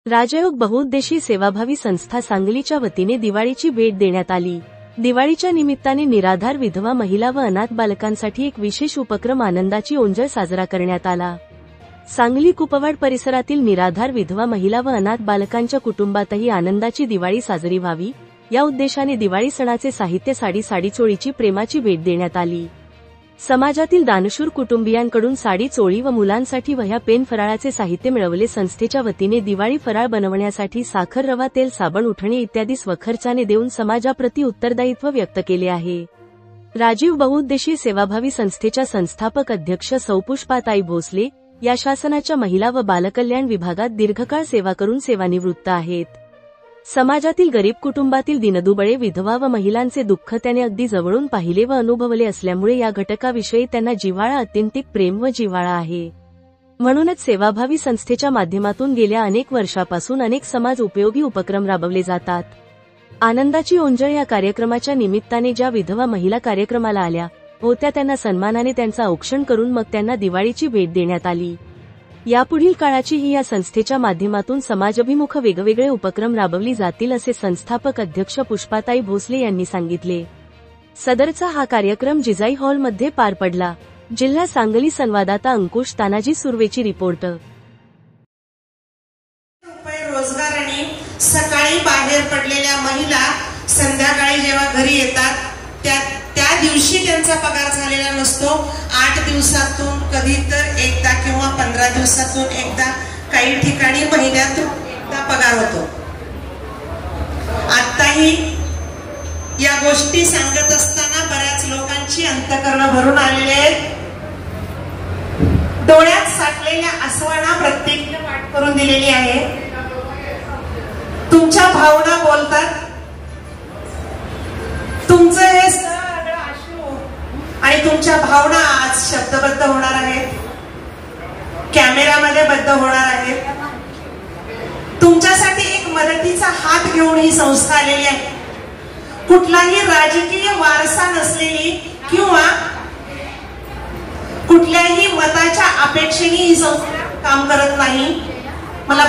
राजयोग बहुउद्देशीय सेवाभावी संस्था सांगलीच्या वतीने दिवाळीची भेट देण्यात आली। दिवाळीच्या निमित्ताने निराधार विधवा महिला व अनाथ बालकांसाठी एक विशेष उपक्रम आनंदाची ओंजळ साजरा करण्यात आला। सांगली कुपवाड परिसरातील निराधार विधवा महिला व अनाथ बालकांच्या कुटुंबातही आनंदाची दिवाळी साजरी व्हावी या उद्देशाने दिवाळी सणाचे साहित्य साडी-चोळीची प्रेमाची भेट देण्यात आली। समाजातील दानशूर कुटुंबियांकडून साडी चोळी व मुलांसाठी वह्या पेन फराळाचे साहित्य मिळवले। संस्थेच्या वतीने दिवाळी फराळ बनवण्यासाठी साखर, रवा, तेल, साबण, उठणे इत्यादी स्वखर्चाने देऊन समाजाप्रती उत्तरदायित्व व्यक्त केले आहे। राजीव बहुउद्देशीय सेवाभावी संस्थेच्या संस्थापक अध्यक्ष सौ पुष्पाताई भोसले या शासनाच्या महिला व बालकल्याण विभागात दीर्घकाळ सेवा करून सेवानिवृत्त आहेत। समाजातील गरीब कुटुंबातील दीनदुबळे विधवा व महिलांचे दुःख त्याने अगदी जवळून पाहिले व अनुभवले असल्यामुळे या घटकाविषयी त्यांना जिव्हाळा, अत्यंतिक प्रेम व जिव्हाळा आहे। म्हणूनच सेवाभावी संस्थेच्या माध्यमातून गेल्या अनेक वर्षापासून अनेक समाज उपयोगी उपक्रम राबवले जातात। आनंदाची ओंजळ या कार्यक्रमाच्या निमित्ताने ज्या विधवा महिला कार्यक्रमाला आल्या होत्या त्यांना सन्मानाने त्यांचा औक्षण करून मग त्यांना दिवाळीची भेट देण्यात आली। यापुढील काळाचीही या संस्थेच्या माध्यमातून समाजाभिमुख वेगवेगळे उपक्रम राबवली जातील असे संस्थापक अध्यक्ष पुष्पाताई भोसले यांनी सांगितले। सदरचा हा कार्यक्रम जिजाई हॉलमध्ये पार पडला। जिल्हा सांगली संवाददाता अंकुश तानाजी सुर्वेची रिपोर्ट। रोजगाराने सकाळी बाहेर पडलेल्या महिला संध्याकाळी जेव्हा घरी येतात त्या दिवशी त्यांचा पगार झालेला नसतो। 8 दिवसातून कधी तर एकदा किंवा 15 दिवसातून एकदा, काही ठिकाणी महिन्यातून एकदा पगार होतो। आताही या गोष्टी सांगत असताना बऱ्याच लोकांची अंतःकरण भरून आलेले आहेत। डोळ्यात साठलेल्या आसवांना प्रत्येकाने वाट करून दिलेली आहे। तुमच्या भावना बोलतात। तुमचं हे सगळं अश्रू आणि तुमच्या भावना आज शब्दबद्ध होणार आहेत, कॅमेरामध्ये बद्ध होणार आहेत। तुमच्यासाठी एक मदतीचा हात घेऊन ही संस्था आलेली आहे। कुठलाही राजकीय वारसा नसलेली किंवा कुठल्याही मताच्या अपेक्षेने ही संस्था काम करत नाही। मला